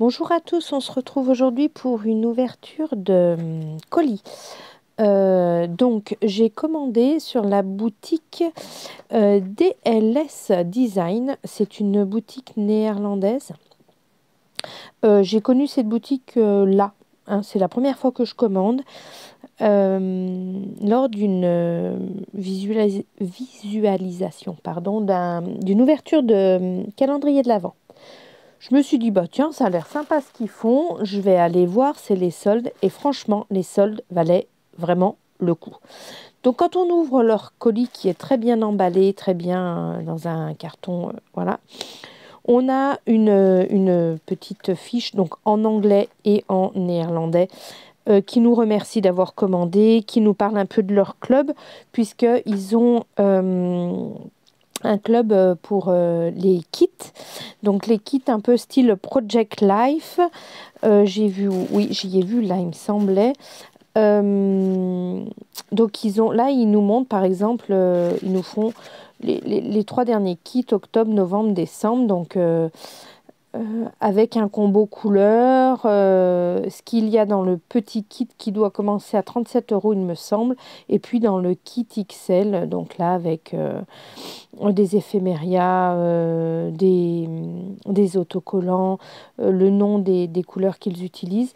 Bonjour à tous, on se retrouve aujourd'hui pour une ouverture de colis. Donc j'ai commandé sur la boutique DLS Design, c'est une boutique néerlandaise. J'ai connu cette boutique là, hein, c'est la première fois que je commande lors d'une visualisation pardon, d'une ouverture de calendrier de l'Avent. Je me suis dit, bah tiens, ça a l'air sympa ce qu'ils font. Je vais aller voir, c'est les soldes. Et franchement, les soldes valaient vraiment le coup. Donc, quand on ouvre leur colis qui est très bien emballé, très bien dans un carton, voilà, on a une petite fiche, donc en anglais et en néerlandais, qui nous remercie d'avoir commandé, qui nous parle un peu de leur club, puisqu'ils ont un club pour les kits. Donc les kits un peu style Project Life. J'ai vu, oui, j'y ai vu là, il me semblait. Euh, donc là, ils nous montrent par exemple, ils nous font les trois derniers kits, octobre, novembre, décembre. Donc avec un combo couleur, ce qu'il y a dans le petit kit qui doit commencer à 37 euros, il me semble, et puis dans le kit XL, donc là avec des éphémérias, des autocollants, le nom des couleurs qu'ils utilisent.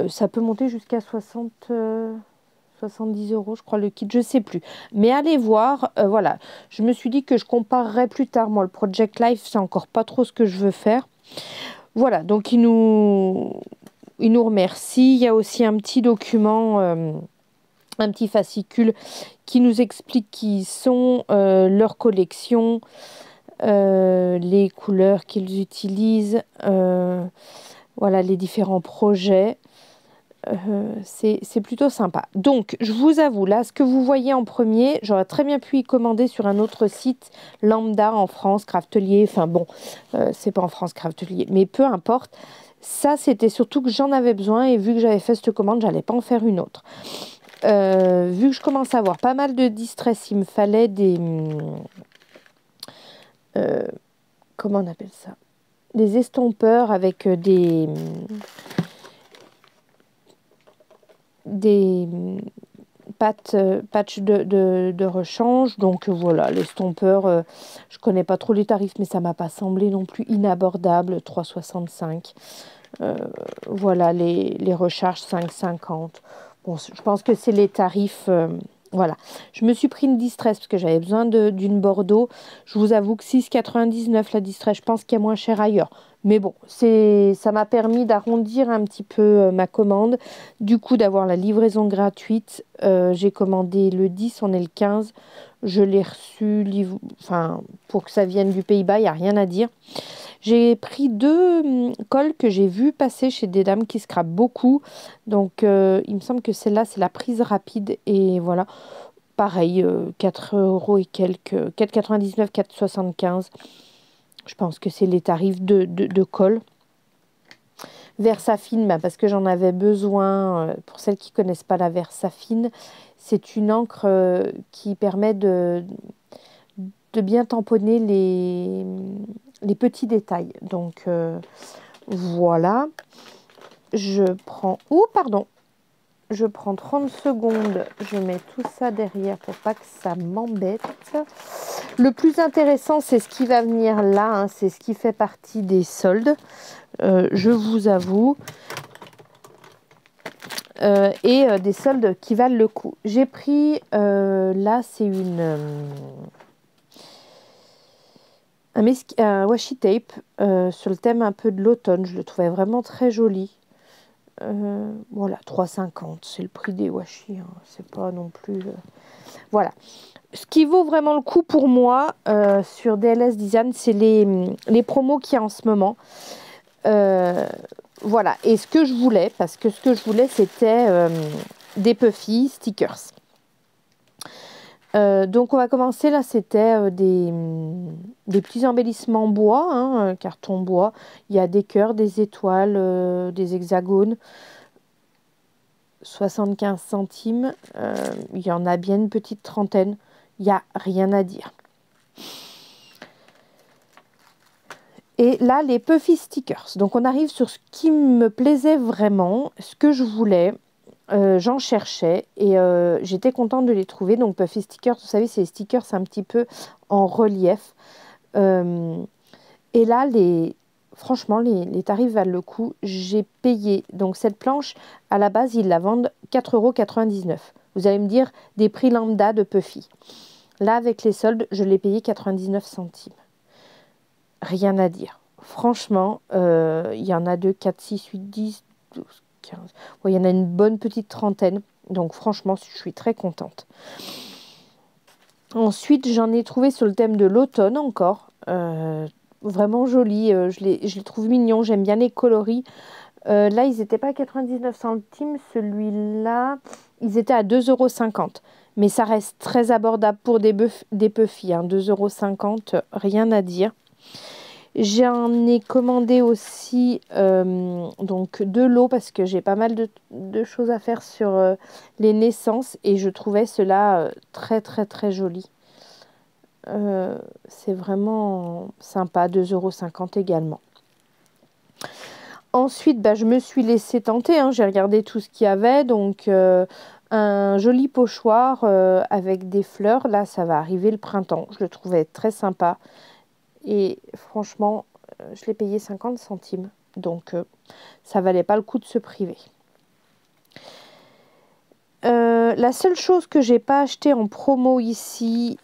Ça peut monter jusqu'à 70 euros, je crois, le kit, je sais plus. Mais allez voir, voilà. Je me suis dit que je comparerais plus tard. Moi, le Project Life, c'est encore pas trop ce que je veux faire. Voilà, donc il nous remercie. Il y a aussi un petit document, un petit fascicule qui nous explique qui sont leurs collections, les couleurs qu'ils utilisent, voilà, les différents projets. C'est plutôt sympa. Donc, je vous avoue, là, ce que vous voyez en premier, j'aurais très bien pu y commander sur un autre site lambda en France, Craftelier. Enfin bon, c'est pas en France Craftelier, mais peu importe. Ça, c'était surtout que j'en avais besoin et vu que j'avais fait cette commande, j'allais pas en faire une autre. Vu que je commence à avoir pas mal de distress, il me fallait des... euh, comment on appelle ça? Des estompeurs avec des patch de rechange. Donc voilà, l'estompeur, je connais pas trop les tarifs, mais ça m'a pas semblé non plus inabordable, 3,65. Voilà, les recharges 5,50. Bon, je pense que c'est les tarifs. Voilà. Je me suis pris une distress parce que j'avais besoin d'une Bordeaux. Je vous avoue que 6,99 la distress, je pense qu'il y a moins cher ailleurs. Mais bon, ça m'a permis d'arrondir un petit peu ma commande. Du coup, d'avoir la livraison gratuite. J'ai commandé le 10, on est le 15. Je l'ai reçu, enfin, pour que ça vienne du Pays-Bas, il n'y a rien à dire. J'ai pris deux cols que j'ai vu passer chez des dames qui scrapent beaucoup. Donc, il me semble que celle-là, c'est la prise rapide. Et voilà, pareil, 4 euros et quelques, 4,99, 4,75. Je pense que c'est les tarifs de colle. Versafine, bah, parce que j'en avais besoin. Pour celles qui ne connaissent pas la Versafine, c'est une encre qui permet de bien tamponner les petits détails. Donc, voilà. Je prends... Oh, pardon. Je prends 30 secondes. Je mets tout ça derrière pour pas que ça m'embête. Le plus intéressant, c'est ce qui va venir là. Hein, c'est ce qui fait partie des soldes. Je vous avoue. Et des soldes qui valent le coup. J'ai pris... là, c'est un washi tape sur le thème un peu de l'automne. Je le trouvais vraiment très joli. Voilà, 3,50, c'est le prix des washi, hein. C'est pas non plus... Voilà. Ce qui vaut vraiment le coup pour moi sur DLS Design, c'est les promos qu'il y a en ce moment. Voilà. Et ce que je voulais, parce que ce que je voulais, c'était des puffy stickers. Donc on va commencer là, c'était des petits embellissements bois, hein, carton bois. Il y a des cœurs, des étoiles, des hexagones. 75 centimes. Il y en a bien une petite trentaine. Il n'y a rien à dire. Et là, les Puffy Stickers. Donc, on arrive sur ce qui me plaisait vraiment, ce que je voulais. J'en cherchais et j'étais contente de les trouver. Donc, Puffy Stickers, vous savez, c'est les stickers un petit peu en relief. Euh, et là, franchement, les tarifs valent le coup. J'ai payé. Donc, cette planche, à la base, ils la vendent 4,99 €. Vous allez me dire, des prix lambda de Puffy. Là, avec les soldes, je l'ai payé 99 centimes. Rien à dire. Franchement, il y en a 2, 4, 6, 8, 10, 12, 15. Ouais, il y en a une bonne petite trentaine. Donc, franchement, je suis très contente. Ensuite, j'en ai trouvé sur le thème de l'automne encore. Vraiment joli. Je les trouve mignons. J'aime bien les coloris. Là, ils n'étaient pas à 99 centimes. Celui-là, ils étaient à 2,50 €. Mais ça reste très abordable pour des Puffy. 2,50 €, rien à dire. J'en ai commandé aussi donc de l'eau parce que j'ai pas mal de choses à faire sur les naissances et je trouvais cela très très très joli. C'est vraiment sympa, 2,50 € également. Ensuite, bah, je me suis laissée tenter, j'ai regardé tout ce qu'il y avait. Donc, un joli pochoir avec des fleurs. Là, ça va arriver le printemps. Je le trouvais très sympa. Et franchement, je l'ai payé 50 centimes. Donc, ça valait pas le coup de se priver. La seule chose que j'ai pas acheté en promo ici,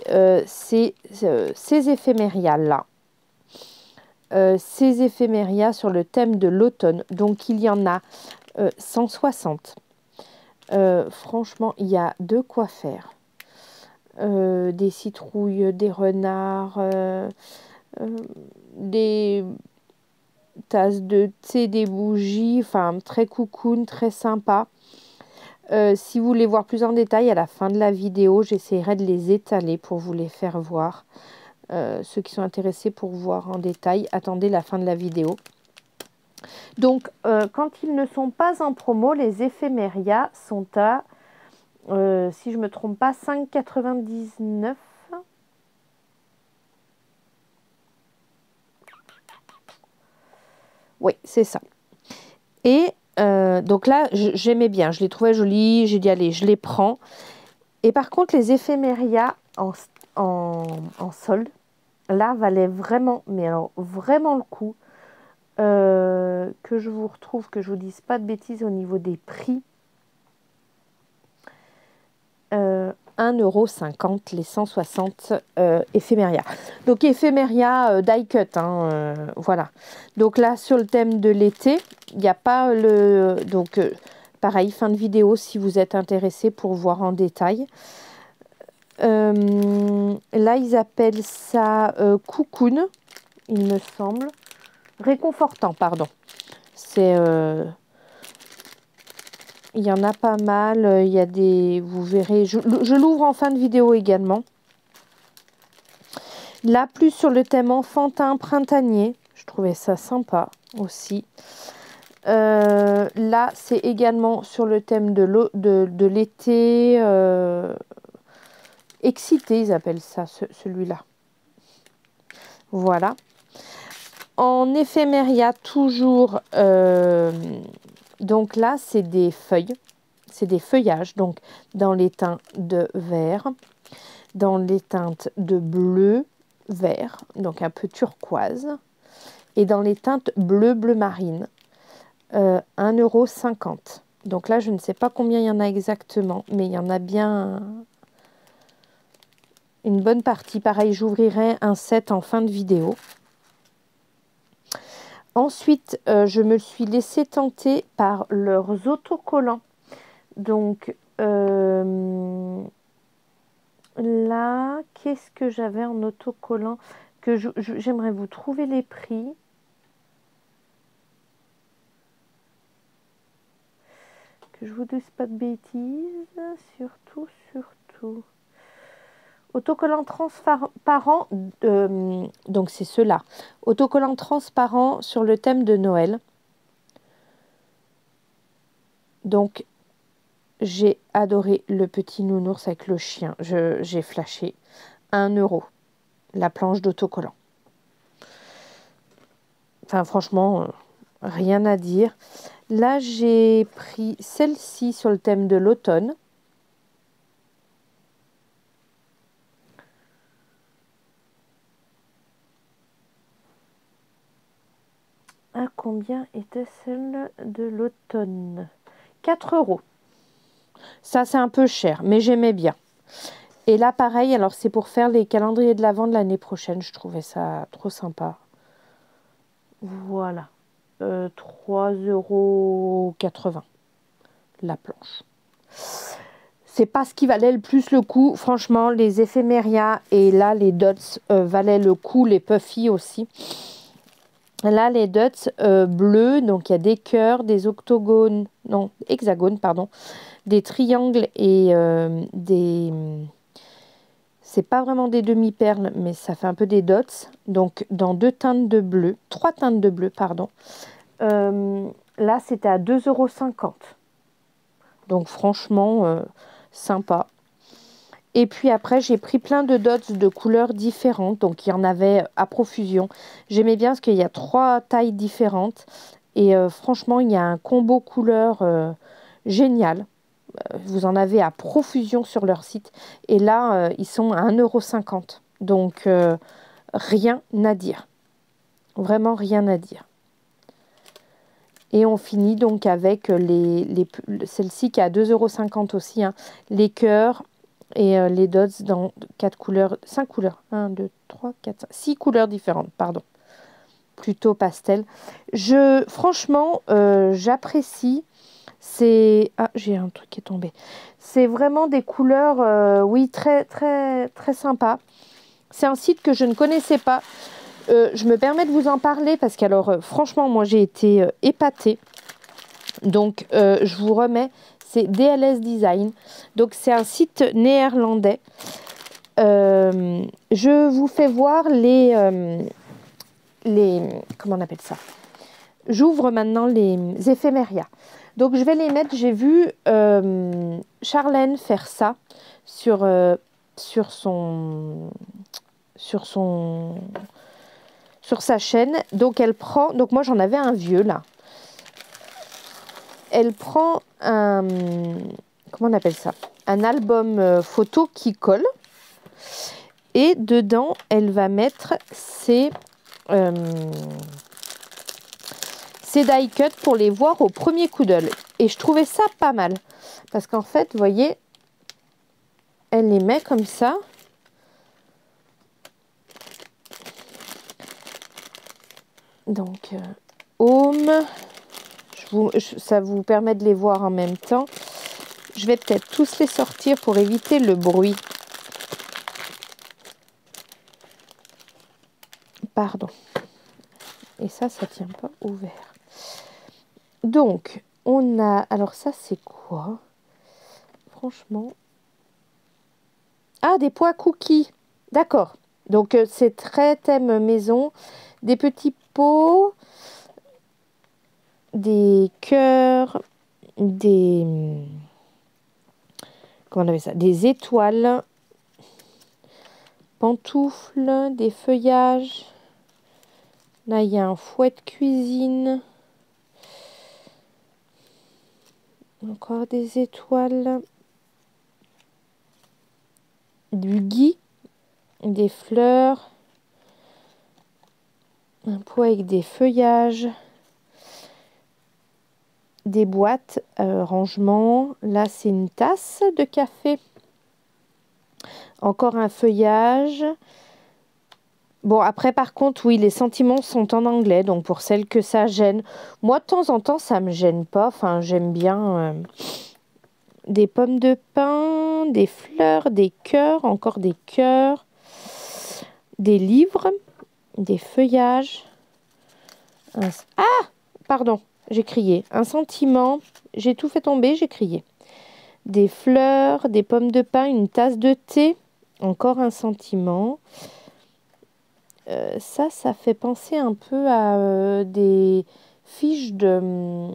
c'est ces éphémérias-là. Ces éphémérias sur le thème de l'automne. Donc, il y en a 160. Franchement, il y a de quoi faire. Des citrouilles, des renards, des tasses de thé, des bougies, enfin très cocoon, très sympa. Si vous voulez voir plus en détail, à la fin de la vidéo, j'essaierai de les étaler pour vous les faire voir. Ceux qui sont intéressés pour voir en détail, attendez la fin de la vidéo. Donc, quand ils ne sont pas en promo, les éphémérias sont à, si je ne me trompe pas, 5,99 €. Oui, c'est ça. Et donc là, j'aimais bien, je les trouvais jolis, j'ai dit allez, je les prends. Et par contre, les éphémérias en solde, là, valaient vraiment, mais alors vraiment le coup. Que je vous retrouve, que je vous dise pas de bêtises au niveau des prix. 1,50 € les 160 éphémérias. Donc éphéméria die cut, voilà. Donc là, sur le thème de l'été, il n'y a pas le... Donc pareil, fin de vidéo si vous êtes intéressé pour voir en détail. Là, ils appellent ça cocoon, il me semble. Réconfortant, pardon. C'est... il y en a pas mal. Il y a des... Vous verrez... Je l'ouvre en fin de vidéo également. Là, plus sur le thème enfantin printanier. Je trouvais ça sympa aussi. Là, c'est également sur le thème de l'été. Excité, ils appellent ça, celui-là. Voilà. En éphéméria, toujours... donc là, c'est des feuilles. C'est des feuillages. Donc, dans les teintes de vert, dans les teintes de bleu, vert, donc un peu turquoise, et dans les teintes bleu marine, 1,50 €. Donc là, je ne sais pas combien il y en a exactement, mais il y en a bien une bonne partie. Pareil, j'ouvrirai un set en fin de vidéo. Ensuite, je me suis laissée tenter par leurs autocollants. Donc, là, qu'est-ce que j'avais en autocollant que j'aimerais vous trouver les prix. Que je vous dise pas de bêtises. Surtout. Autocollant transparent, donc c'est ceux-là. Autocollant transparent sur le thème de Noël. Donc, j'ai adoré le petit nounours avec le chien. J'ai flashé 1 € la planche d'autocollant. Enfin, franchement, rien à dire. Là, j'ai pris celle-ci sur le thème de l'automne. À combien était celle de l'automne? 4 euros. Ça, c'est un peu cher, mais j'aimais bien. Et là, pareil, alors c'est pour faire les calendriers de l'Avent de l'année prochaine. Je trouvais ça trop sympa. Voilà. 3,80 € la planche. C'est pas ce qui valait le plus le coup. Franchement, les éphéméria et là, les dots valaient le coup. Les puffy aussi. Là, les dots bleus, donc il y a des cœurs, des octogones, non, hexagones, pardon, des triangles et des... C'est pas vraiment des demi-perles, mais ça fait un peu des dots. Donc, dans 3 teintes de bleu, pardon. Là, c'était à 2,50 €. Donc, franchement, sympa. Et puis après, j'ai pris plein de dots de couleurs différentes. Donc, il y en avait à profusion. J'aimais bien parce qu'il y a 3 tailles différentes. Et franchement, il y a un combo couleur génial. Vous en avez à profusion sur leur site. Et là, ils sont à 1,50 €. Donc, rien à dire. Vraiment rien à dire. Et on finit donc avec celle-ci qui est à 2,50 € aussi. Hein, les cœurs et les dots dans 4 couleurs, 5 couleurs. 1, 2, 3, 4, 5, 6 couleurs différentes, pardon. Plutôt pastel. Franchement, j'apprécie. Ah, j'ai un truc qui est tombé. C'est vraiment des couleurs, oui, très, très, très sympa. C'est un site que je ne connaissais pas. Je me permets de vous en parler parce qu'alors, franchement, moi, j'ai été épatée. Donc, je vous remets, c'est DLS Design. Donc, c'est un site néerlandais. Je vous fais voir comment on appelle ça? J'ouvre maintenant les éphéméria. Donc, je vais les mettre. J'ai vu Charlène faire ça sur sa chaîne. Donc, elle prend... Donc, moi, j'en avais un vieux, là. Elle prend un... Comment on appelle ça? Un album photo qui colle. Et dedans, elle va mettre ses die cut pour les voir au premier coup d'œil. Et je trouvais ça pas mal. Parce qu'en fait, vous voyez, elle les met comme ça. Donc, home. Ça vous permet de les voir en même temps. Je vais peut-être tous les sortir pour éviter le bruit. Pardon. Et ça tient pas ouvert. Donc, on a... Alors ça, c'est quoi? Franchement... Ah, des pois cookies. D'accord. Donc, c'est très thème maison. Des petits pots, des cœurs, comment on appelle ça? Des étoiles, pantoufles, des feuillages. Là, il y a un fouet de cuisine. Encore des étoiles. Du gui, des fleurs. Un pot avec des feuillages. Des boîtes, rangement. Là, c'est une tasse de café. Encore un feuillage. Bon, après, par contre, oui, les sentiments sont en anglais. Donc, pour celles que ça gêne. Moi, de temps en temps, ça ne me gêne pas. Enfin, j'aime bien des pommes de pin, des fleurs, des cœurs. Encore des cœurs. Des livres. Des feuillages. Ah! Pardon, j'ai crié. Un sentiment. J'ai tout fait tomber, j'ai crié. Des fleurs, des pommes de pin, une tasse de thé. Encore un sentiment. Ça fait penser un peu à des fiches de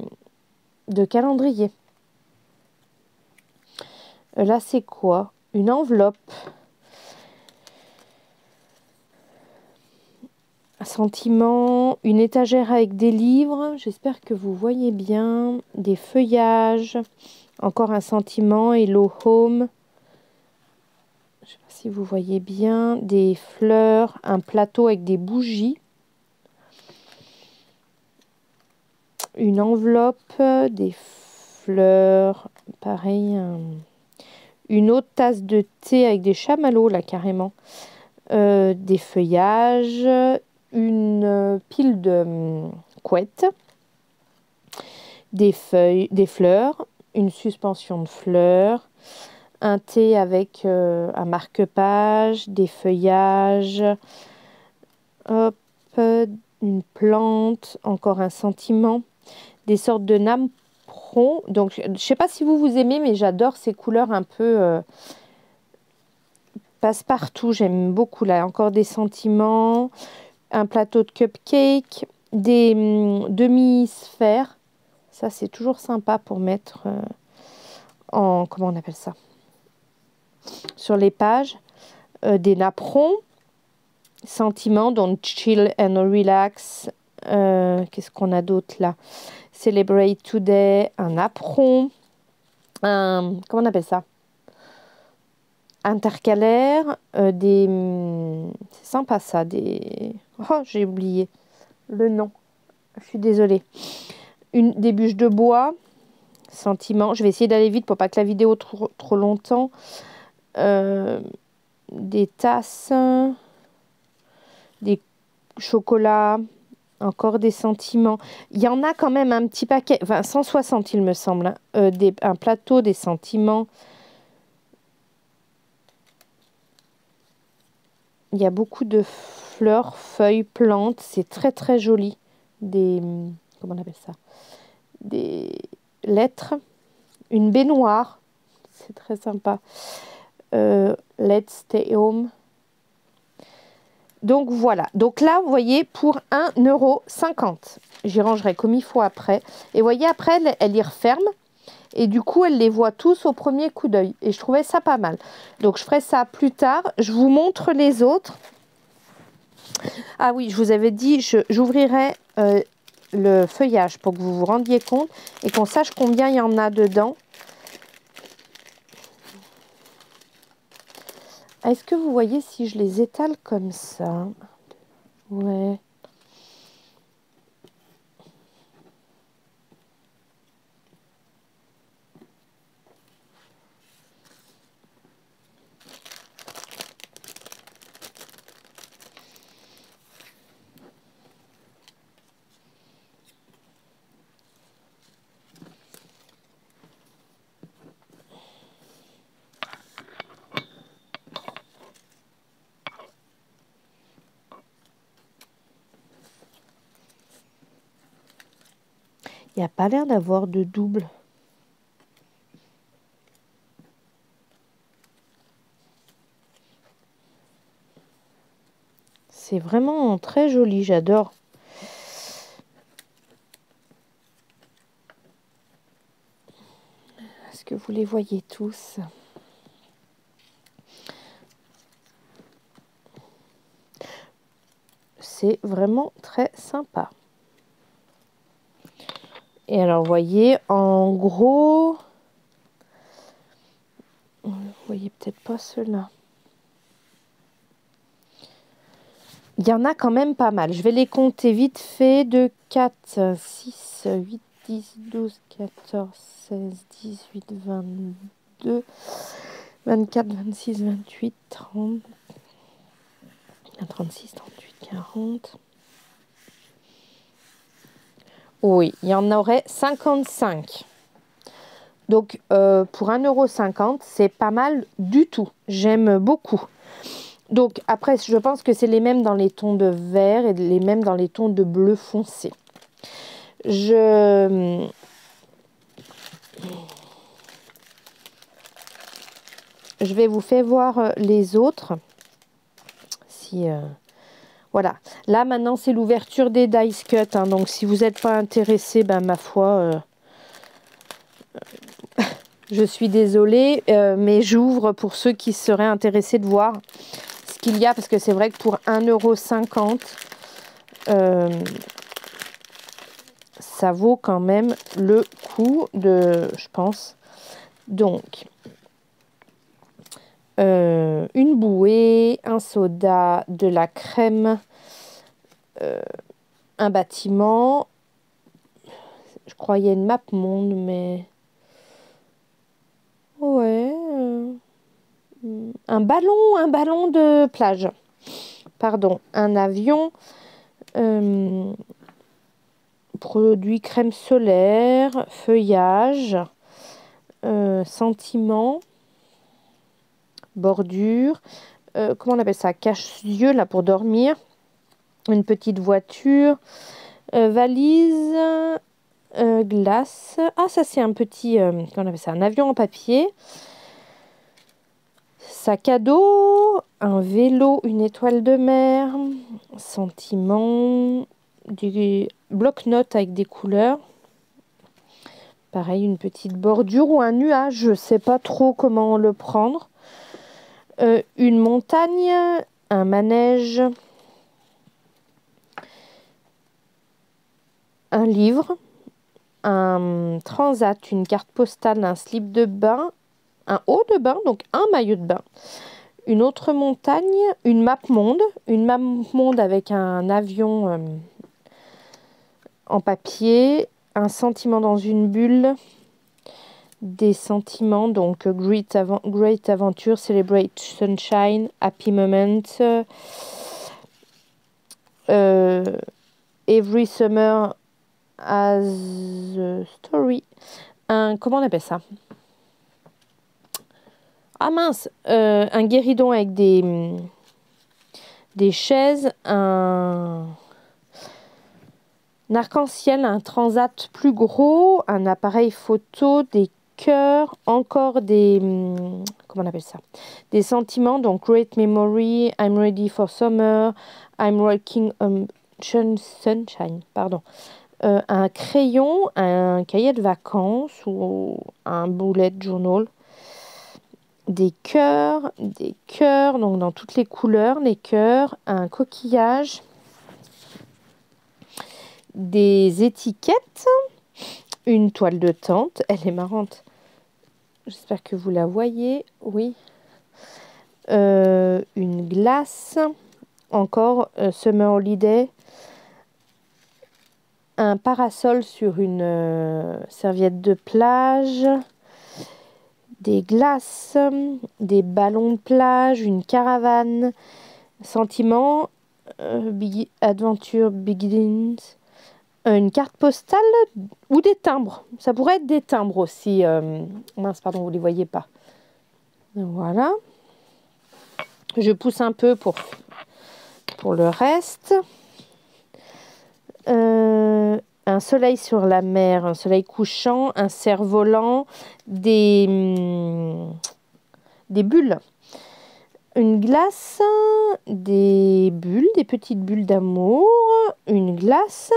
calendrier. Là, c'est quoi? Une enveloppe. Sentiment, une étagère avec des livres. J'espère que vous voyez bien. Des feuillages. Encore un sentiment. Hello Home. Je ne sais pas si vous voyez bien. Des fleurs. Un plateau avec des bougies. Une enveloppe. Des fleurs. Pareil. Une autre tasse de thé avec des chamallows là carrément. Des feuillages. Une pile de couettes. Des feuilles, des fleurs. Une suspension de fleurs. Un thé avec un marque-page. Des feuillages. Hop. Une plante. Encore un sentiment. Des sortes de napperons. Donc, je ne sais pas si vous aimez, mais j'adore ces couleurs un peu passe-partout. J'aime beaucoup là. Encore des sentiments. Un plateau de cupcake. Des demi-sphères. Ça, c'est toujours sympa pour mettre en... Comment on appelle ça? Sur les pages. Des napperons. Sentiments, donc chill and relax. Qu'est-ce qu'on a d'autre là? Celebrate today. Un napperon. Comment on appelle ça? Intercalaire. C'est sympa ça. Oh, j'ai oublié le nom. Je suis désolée. Des bûches de bois. Sentiments. Je vais essayer d'aller vite pour pas que la vidéo trop longtemps. Des tasses. Des chocolats. Encore des sentiments. Il y en a quand même un petit paquet. Enfin, 160 il me semble. Hein. Un plateau, des sentiments. Il y a beaucoup de fleurs, feuilles, plantes. C'est très très joli. Comment on appelle ça? Des lettres. Une baignoire. C'est très sympa. Let's stay home. Donc voilà. Donc là, vous voyez, pour 1,50 €. J'y rangerai comme il faut après. Et vous voyez, après, elle y referme. Et du coup, elle les voit tous au premier coup d'œil. Et je trouvais ça pas mal. Donc, je ferai ça plus tard. Je vous montre les autres. Ah oui, je vous avais dit, j'ouvrirai le feuillage pour que vous vous rendiez compte et qu'on sache combien il y en a dedans. Est-ce que vous voyez si je les étale comme ça? Ouais. Il n'y a pas l'air d'avoir de double. C'est vraiment très joli, j'adore. Est-ce que vous les voyez tous? C'est vraiment très sympa. Et alors, vous voyez, en gros, vous voyez peut-être pas ceux-là. Il y en a quand même pas mal. Je vais les compter vite fait. 2, 4, 6, 8, 10, 12, 14, 16, 18, 22, 24, 26, 28, 30, 36, 38, 40. Oui, il y en aurait 55. Donc, pour 1,50 €, c'est pas mal du tout. J'aime beaucoup. Donc, après, je pense que c'est les mêmes dans les tons de vert et les mêmes dans les tons de bleu foncé. Je vais vous faire voir les autres. Voilà. Là, maintenant, c'est l'ouverture des dice cut. Hein, donc, si vous n'êtes pas intéressé, ben, ma foi, je suis désolée. Mais j'ouvre pour ceux qui seraient intéressés de voir ce qu'il y a. Parce que c'est vrai que pour 1,50 €, ça vaut quand même le coup je pense. Donc, une bouée, un soda, de la crème, un bâtiment. Je croyais une map monde, mais... Ouais. Un ballon de plage. Pardon, un avion. Produit crème solaire, feuillage, sentiment, bordure. Comment on appelle ça? Cache-yeux là pour dormir. Une petite voiture. Valise. Glace. Ah, ça c'est un petit... comment on appelle ça? Un avion en papier. Sac à dos. Un vélo. Une étoile de mer. Sentiment. Du bloc-notes avec des couleurs. Pareil, une petite bordure ou un nuage. Je ne sais pas trop comment le prendre. Une montagne. Un manège. Un livre. Un transat, une carte postale, un slip de bain, un haut de bain, donc un maillot de bain, une autre montagne, une map monde avec un avion en papier, un sentiment dans une bulle, des sentiments, donc great adventure, celebrate sunshine, happy moment, every summer as a story. Comment on appelle ça? Ah mince, un guéridon avec des chaises, un arc-en-ciel, un transat plus gros, un appareil photo, des cœurs, encore des... comment on appelle ça? Des sentiments, donc great memory, I'm ready for summer, I'm working on sunshine, pardon. Un crayon, un cahier de vacances ou un bullet journal, des cœurs, donc dans toutes les couleurs, les cœurs, un coquillage, des étiquettes, une toile de tente, elle est marrante, j'espère que vous la voyez, oui, une glace, encore Summer Holiday, un parasol sur une serviette de plage, des glaces, des ballons de plage, une caravane, sentiment, big adventure begins, une carte postale ou des timbres. Ça pourrait être des timbres aussi. Mince, pardon, vous ne les voyez pas. Voilà. Je pousse un peu pour le reste. Un soleil sur la mer, un soleil couchant, un cerf-volant, des bulles, une glace, des bulles, des petites bulles d'amour, une glace,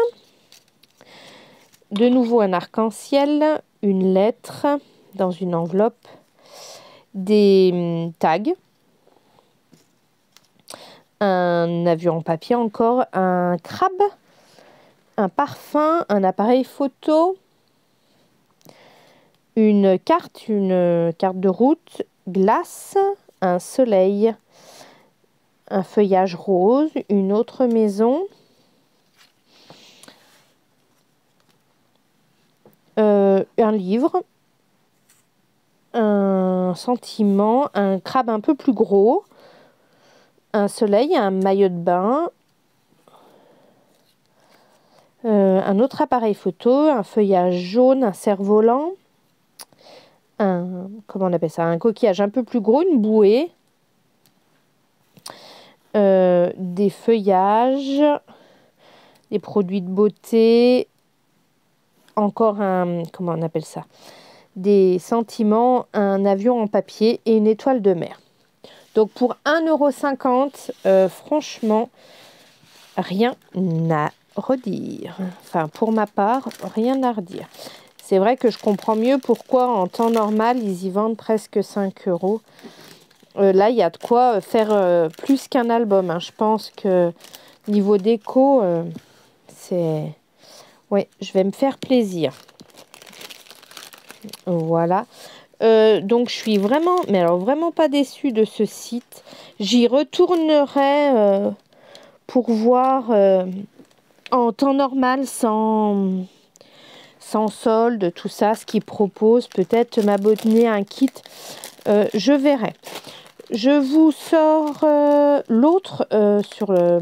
de nouveau un arc-en-ciel, une lettre dans une enveloppe, des tags, un avion en papier encore, un crabe, un parfum, un appareil photo, une carte de route, glace, un soleil, un feuillage rose, une autre maison, un livre, un sentiment, un crabe un peu plus gros, un soleil, un maillot de bain, un autre appareil photo, un feuillage jaune, un cerf-volant, comment on appelle ça, un coquillage un peu plus gros, une bouée, des feuillages, des produits de beauté, encore comment on appelle ça, des sentiments, un avion en papier et une étoile de mer. Donc pour 1,50 €, franchement, rien à redire. Enfin, pour ma part, rien à redire. C'est vrai que je comprends mieux pourquoi en temps normal, ils y vendent presque 5 €. Là, il y a de quoi faire plus qu'un album. Hein. Je pense que Niveau déco, c'est... Ouais, je vais me faire plaisir. Voilà. Donc, je suis vraiment, mais alors vraiment pas déçue de ce site. J'y retournerai pour voir en temps normal, sans solde, tout ça, ce qu'ils proposent. Peut-être m'abonner à un kit. Je verrai. Je vous sors l'autre sur le...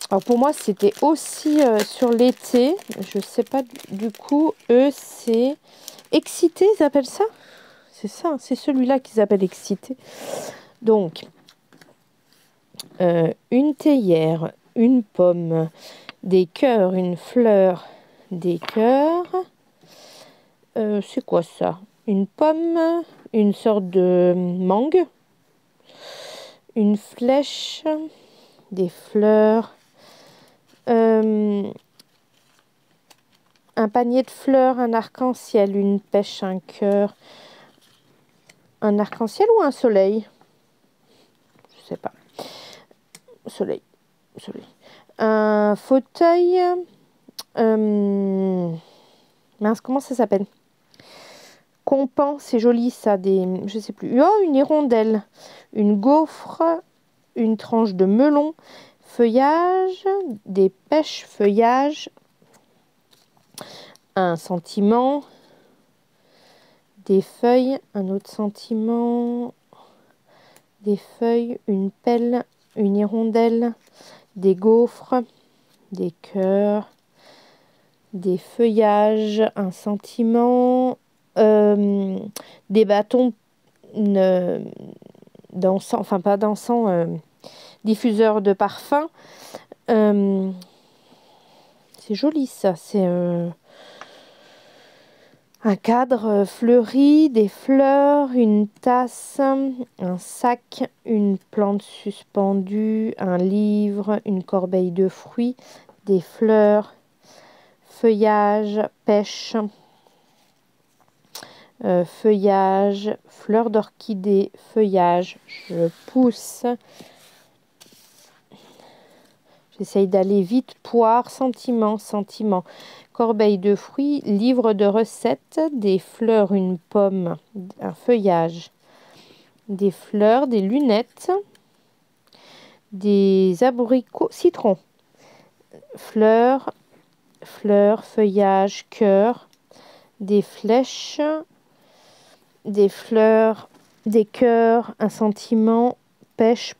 Alors pour moi, c'était aussi sur l'été. Je sais pas du coup. Eux, c'est Excité, ils appellent ça? C'est ça, c'est celui-là qu'ils appellent Excité. Donc, une théière, une pomme, des cœurs, une fleur, des cœurs. C'est quoi ça? Une pomme, une sorte de mangue, une flèche, des fleurs. Un panier de fleurs, un arc-en-ciel, une pêche, un cœur. Un arc-en-ciel ou un soleil? Je sais pas. Soleil. Un fauteuil. Mince, comment ça s'appelle? Compan, c'est joli ça. Je sais plus. Oh, une hirondelle. Une gaufre. Une tranche de melon. Feuillage. Des pêches, feuillage. Un sentiment. Des feuilles, un autre sentiment, des feuilles, une pelle, une hirondelle, des gaufres, des cœurs, des feuillages, un sentiment, des bâtons d'encens, enfin pas d'encens, diffuseur de parfum. C'est joli ça, c'est... un cadre fleuri, des fleurs, une tasse, un sac, une plante suspendue, un livre, une corbeille de fruits, des fleurs, feuillage, pêche, feuillage, fleurs d'orchidée, feuillage, je pousse. J'essaye d'aller vite. Poire, sentiment, corbeille de fruits, livre de recettes, des fleurs, une pomme, un feuillage, des fleurs, des lunettes, des abricots, citron, fleurs, feuillage, cœur, des flèches, des fleurs, des cœurs, un sentiment, pêche,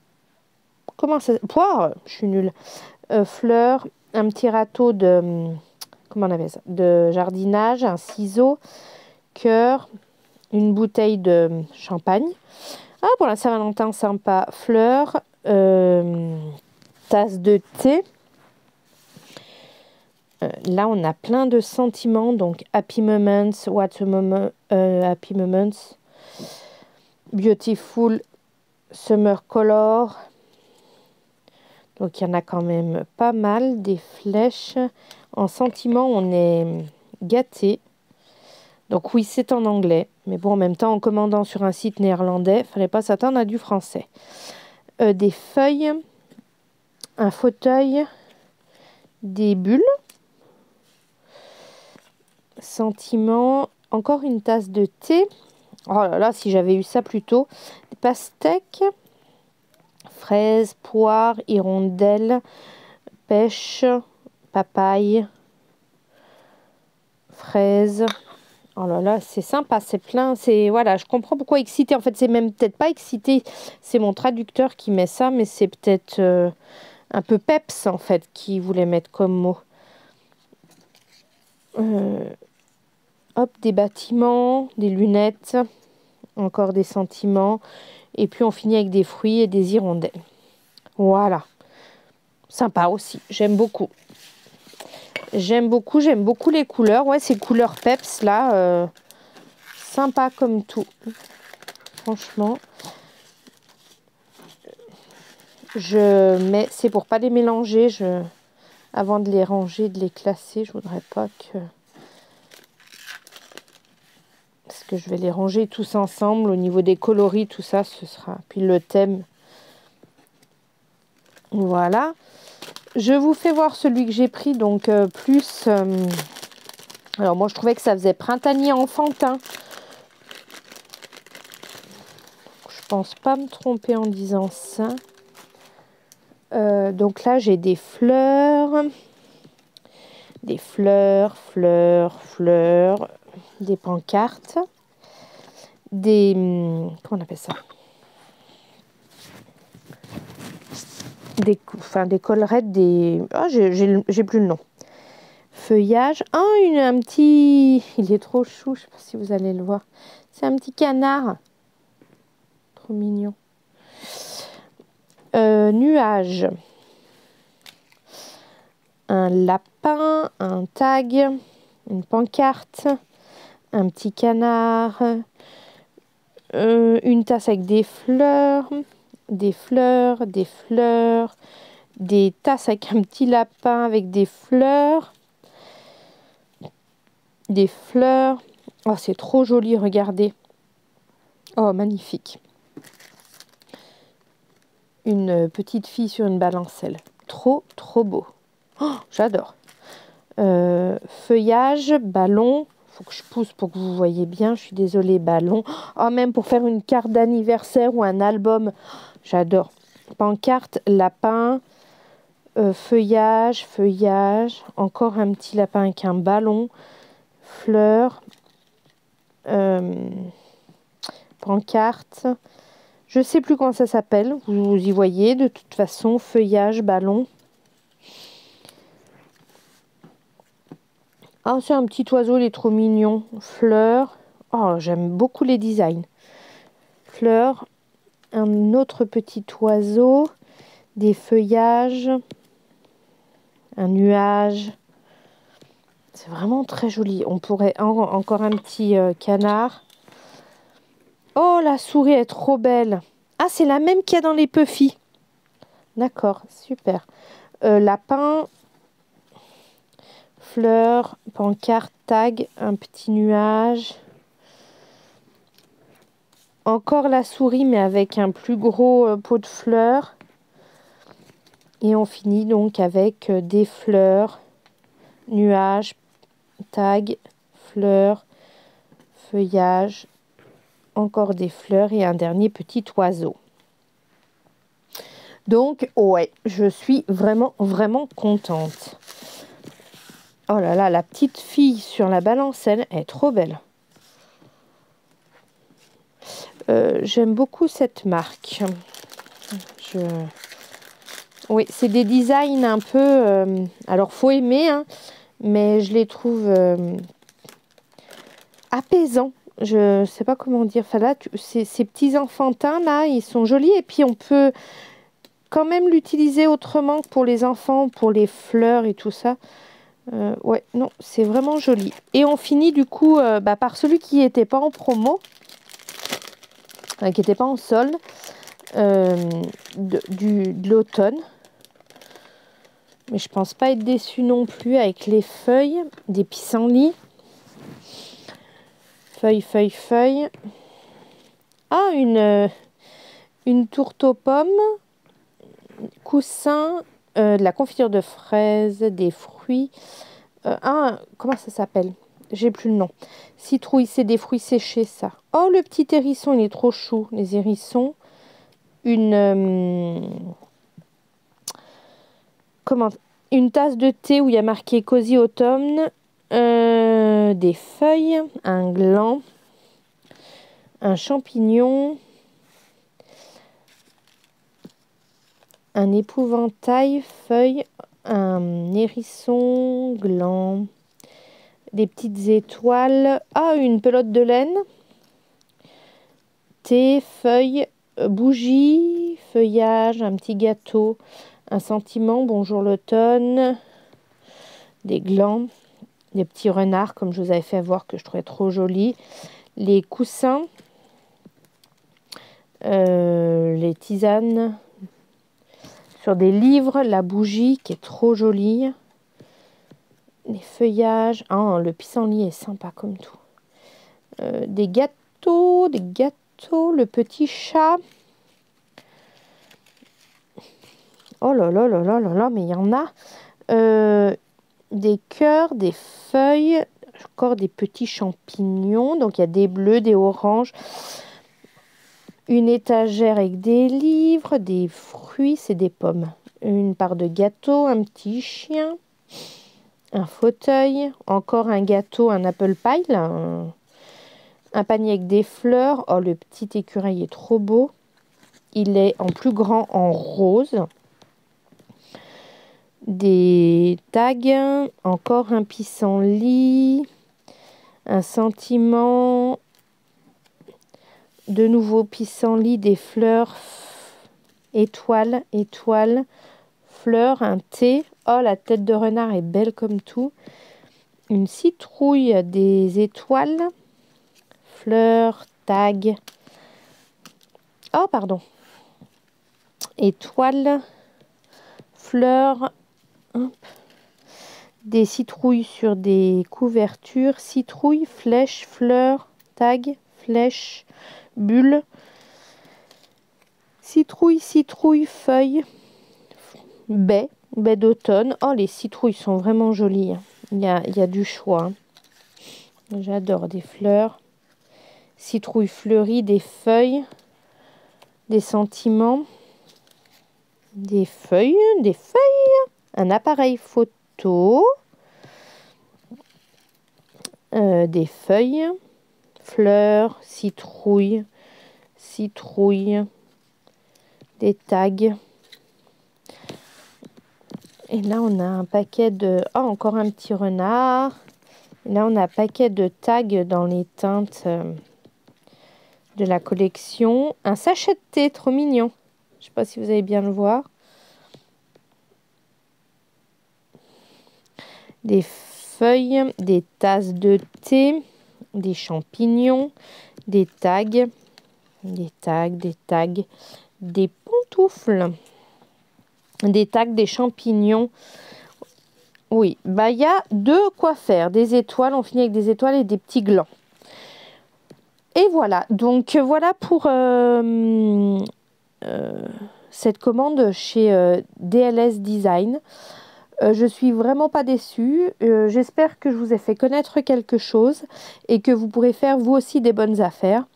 comment ça... Poire, je suis nulle. Fleurs, un petit râteau de... Comment on appelle ça? De jardinage, un ciseau, cœur, une bouteille de champagne. Ah, pour la Saint-Valentin, sympa. Fleurs, tasse de thé. Là, on a plein de sentiments. Donc, happy moments, what a moment, happy moments, beautiful, summer color. Donc, il y en a quand même pas mal. Des flèches. En sentiment, on est gâté. Donc oui, c'est en anglais. Mais bon, en même temps, en commandant sur un site néerlandais, il ne fallait pas s'attendre à du français. Des feuilles, un fauteuil, des bulles, sentiments, encore une tasse de thé. Oh là là, si j'avais eu ça plus tôt. Des pastèques, fraises, poires, hirondelles, pêche, papaye, fraises. Oh là là, c'est sympa, c'est plein, c'est... Voilà, je comprends pourquoi excité. En fait, c'est même peut-être pas excité, c'est mon traducteur qui met ça, mais c'est peut-être un peu peps, en fait, qui voulait mettre comme mot. Hop, des bâtiments, des lunettes, encore des sentiments. Et puis, on finit avec des fruits et des hirondelles. Voilà. Sympa aussi, j'aime beaucoup. J'aime beaucoup les couleurs. Ouais, ces couleurs peps, là... sympa comme tout. Franchement, c'est pour pas les mélanger. Avant de les ranger, de les classer, je voudrais pas que... Parce que je vais les ranger tous ensemble. Au niveau des coloris, tout ça, ce sera... Puis le thème. Voilà. Je vous fais voir celui que j'ai pris, donc plus... alors moi, je trouvais que ça faisait printanier enfantin. Je pense pas me tromper en disant ça. Donc là, j'ai des fleurs, fleurs, des pancartes, des... comment on appelle ça? Des collerettes, des... Ah, j'ai plus le nom. Feuillage. Ah, un petit... Il est trop chou, je sais pas si vous allez le voir. C'est un petit canard. Trop mignon. Nuage. Un lapin, un tag, une pancarte, un petit canard, une tasse avec des fleurs, des tasses avec un petit lapin avec des fleurs. Oh, c'est trop joli, regardez. Oh, magnifique. Une petite fille sur une balancelle. Trop, trop beau. Oh, j'adore. Feuillage, ballon. Faut que je pousse pour que vous voyez bien. Je suis désolée, ballon. Oh, même pour faire une carte d'anniversaire ou un album. J'adore. Pancarte, lapin, feuillage. Encore un petit lapin avec un ballon. Fleurs. Pancarte. Je ne sais plus comment ça s'appelle. Vous y voyez. De toute façon, feuillage, ballon. Ah, c'est un petit oiseau, il est trop mignon. Fleurs. Oh, j'aime beaucoup les designs. Fleurs. Un autre petit oiseau. Des feuillages. Un nuage. C'est vraiment très joli. On pourrait encore un petit canard. Oh, la souris est trop belle. Ah, c'est la même qu'il y a dans les Puffy. D'accord, super. Lapin. Fleurs, pancarte, tag, un petit nuage. Encore la souris, mais avec un plus gros pot de fleurs. Et on finit donc avec des fleurs, nuages, tag, fleurs, feuillage, encore des fleurs et un dernier petit oiseau. Donc, ouais, je suis vraiment, vraiment contente. Oh là là, la petite fille sur la balancelle est trop belle. J'aime beaucoup cette marque. Oui, c'est des designs un peu... alors, faut aimer, hein, mais je les trouve apaisants. Je sais pas comment dire. Enfin, là, ces petits enfantins, là, ils sont jolis. Et puis, on peut quand même l'utiliser autrement que pour les enfants, pour les fleurs et tout ça. Ouais, non, c'est vraiment joli. Et on finit, du coup, par celui qui n'était pas en promo, qui n'était pas en solde, de l'automne. Mais je pense pas être déçue non plus avec les feuilles des pissenlits. Feuilles. Ah, une tourte aux pommes, coussin, de la confiture de fraises, des fruits. Comment ça s'appelle? J'ai plus le nom. Citrouille, c'est des fruits séchés, ça. Oh, le petit hérisson, il est trop chou. Les hérissons. Une tasse de thé où il y a marqué Cosy Automne. Des feuilles, un gland, un champignon, un épouvantail, feuille, un hérisson, gland, des petites étoiles. Ah, une pelote de laine, thé, feuille, bougie, feuillage, un petit gâteau, un sentiment, bonjour l'automne, des glands, des petits renards comme je vous avais fait voir que je trouvais trop jolis, les coussins, les tisanes sur des livres, la bougie qui est trop jolie, les feuillages. Oh, le pissenlit est sympa comme tout. Des gâteaux, le petit chat, Oh là là là là là là, mais il y en a. Des cœurs, des feuilles, encore des petits champignons. Donc il y a des bleus, des oranges. Une étagère avec des livres, des fruits, c'est des pommes. Une part de gâteau, un petit chien, un fauteuil, encore un gâteau, un apple pie, là, un panier avec des fleurs. Oh, le petit écureuil est trop beau. Il est en plus grand en rose. Des tags, encore un pissenlit, un sentiment, de nouveau pissenlit, des fleurs, étoiles, étoiles, fleurs, un thé. Oh, la tête de renard est belle comme tout. Une citrouille, des étoiles, fleurs, tag. Oh, pardon. Étoiles, fleurs, hop. Des citrouilles sur des couvertures, citrouilles, flèches, fleurs, tag, flèches, bulles, citrouille, citrouille, feuilles, baies, baies d'automne. Oh, les citrouilles sont vraiment jolies. Il y a du choix, hein. J'adore des fleurs, citrouilles fleuries, des feuilles, des sentiments, des feuilles, un appareil photo, des feuilles, fleurs, citrouilles, citrouilles, des tags. Et là, on a un paquet de... Oh, encore un petit renard. Et là, on a un paquet de tags dans les teintes de la collection. Un sachet de thé, trop mignon. Je ne sais pas si vous allez bien le voir. Des feuilles, des tasses de thé, des champignons, des tags, des tags, des tags, des pantoufles, des tags, des champignons. Oui, bah il y a de quoi faire. Des étoiles, on finit avec des étoiles et des petits glands. Et voilà, donc voilà pour cette commande chez DLS Design. Je suis vraiment pas déçue. J'espère que je vous ai fait connaître quelque chose et que vous pourrez faire vous aussi des bonnes affaires.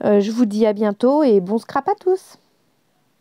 Je vous dis à bientôt et bon scrap à tous!